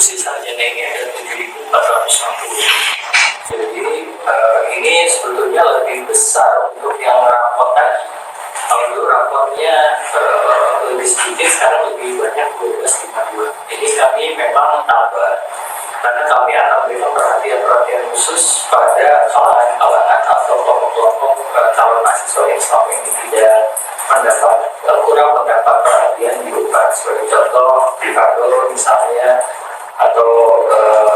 Kursi sarjananya ada 7.460. Jadi ini sebetulnya lebih besar untuk yang rapor tadi. Kalau dulu rapornya lebih sedikit, sekarang lebih banyak 12.52. Ini kami memang tambah karena kami akan memberikan perhatian khusus pada kalangan atau kelompok-kelompok calon mahasiswa yang selama ini tidak kurang mendapat perhatian di UPAD. Sebagai contoh, difabel misalnya, atau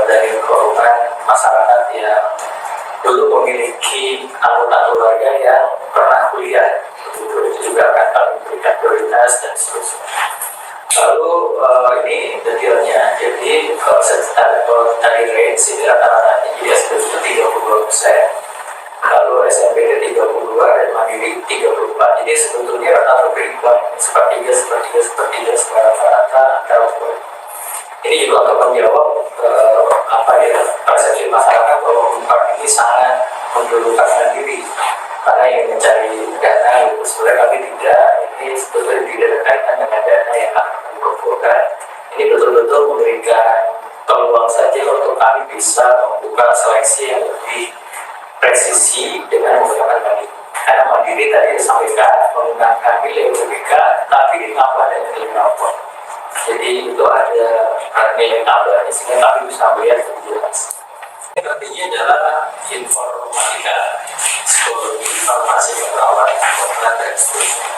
dari golongan masyarakat yang dulu memiliki anggota keluarga yang pernah kuliah, itu juga akan kami berikan prioritas dan seterusnya. Lalu ini detailnya, jadi kalau tadi range ini rata-ratanya jadi SPB 32%, lalu SMPD 32 dan Mandiri 34. Jadi sebetulnya rata-rata berimbang, sepertiga rata-rata antara dua. Ini juga untuk menjawab persepsi masyarakat bahwa UNPAD ini sangat mendulukan Mandiri karena yang mencari dana itu sebenarnya kami tidak, ini sebetulnya tidak berkaitan dengan dana yang akan dikumpulkan. Ini betul-betul memberikan peluang saja untuk kami bisa membuka seleksi yang lebih presisi dengan menggunakan Mandiri. Karena Mandiri tadi disampaikan menggunakan nilai UTBK tapi ditambah dengan nilai rapor. Jadi itu ada nilai tambahnya sehingga kami bisa melihat lebih jelas. Artinya adalah informatika, psikologi, informasi perawatan, kedokteran dan seterusnya.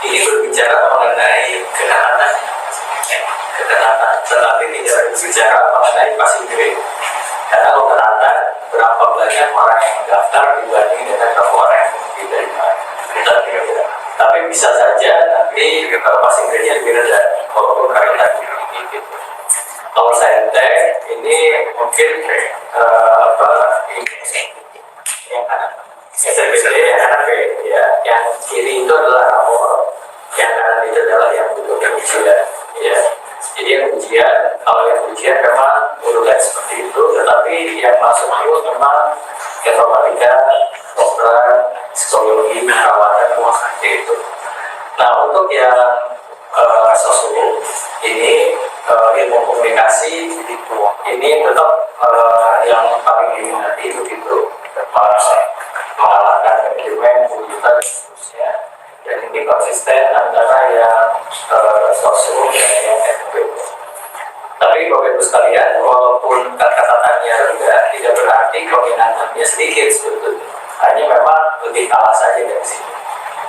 Ini berbicara mengenai ketahatan, tetapi tidak berbicara mengenai passing grade. Karena kalau ketahatan, berapa banyak orang yang mendaftar dibanding dengan berapa orang yang diterima. Tapi bisa saja nanti passing grade-nya lebih rendah, walaupun karena ini. Kalau saintek ini mungkin ini yang kanan, ya, yang kiri itu adalah rapor, yang kanan itu adalah yang bentuknya ujian, ya. Jadi yang ujian, kalau yang ujian memang urutan seperti itu, tetapi yang masuk itu memang informatika, kedokteran, psikologi, perawatan, seperti itu. Nah, untuk yang sosial ini ilmu komunikasi ini tetap yang paling diminati itu mengalahkan manajemen, budaya dan seterusnya. Dan ini konsisten antara yang sosial dan yang FB. Tapi Bapak Ibu sekalian, walaupun kata-katanya rendah, tidak berarti peminatnya sedikit sebetulnya. Hanya memang lebih kalah saja dari sini.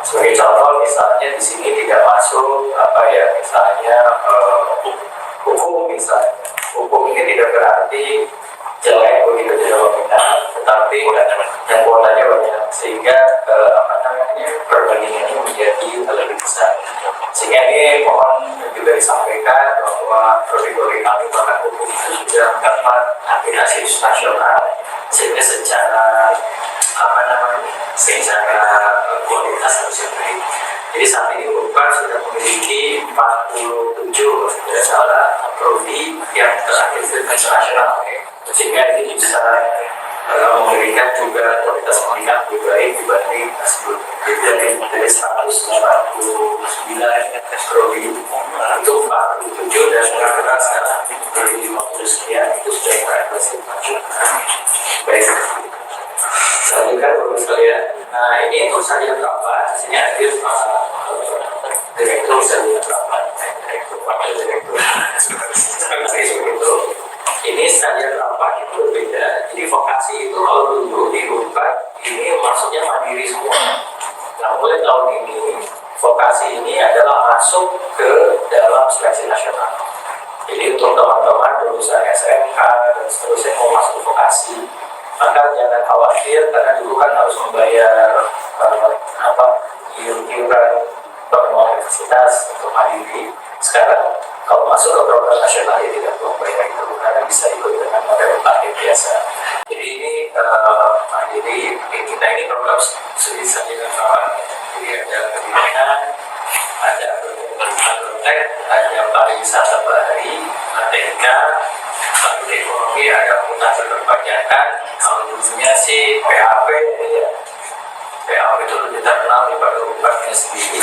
Sebagai contoh, misalnya di sini tidak masuk misalnya hukum misalnya. Hukum ini tidak berarti jelek begitu tidak meminat, tetapi yang kuotanya banyak sehingga perbandingannya menjadi lebih besar. Sehingga ini mohon juga disampaikan bahwa prodi kami bahkan hukum sudah mendapat aplikasi nasional sehingga secara kualitas harus yang baik. Jadi saat ini UNPAD sudah memiliki 47 tidak salah prodi yang terakreditasi nasional, sehingga ini bisa memberikan juga kualitas pendidikan lebih baik dibanding sebelumnya. Jadi dari 189 prodi itu 47 dan sekarang dari 50 sekian itu sudah terakreditasi nasional. Baik. Selanjutnya Bapak sekalian, nah ini untuk sarjana berapa? Sini hadir direktur sarjana berapa? Wakil direktur. Seperti itu. Ini sarjana berapa itu berbeda. Jadi vokasi itu kalau dulu di UNPAD ini masuknya mandiri semua. Nah mulai tahun ini vokasi ini adalah masuk ke dalam seleksi nasional. Jadi untuk teman-teman lulusan SMK dan seterusnya mau masuk vokasi, maka jangan khawatir karena dulu kan harus membayar iuran universitas untuk mandiri. Sekarang kalau masuk ke program nasional ya tidak perlu membayar itu karena bisa ikut dengan model UKT biasa. Jadi ini mandiri kita ini program studi sarjana perawatan. Jadi ada pendidikan, ada bertek, ada pariwisata bahari, ATK, lalu ekonomi ada mutasi perpajakan. Kalau dulunya sih PHP ya, PHP itu lebih terkenal daripada UNPAD sendiri.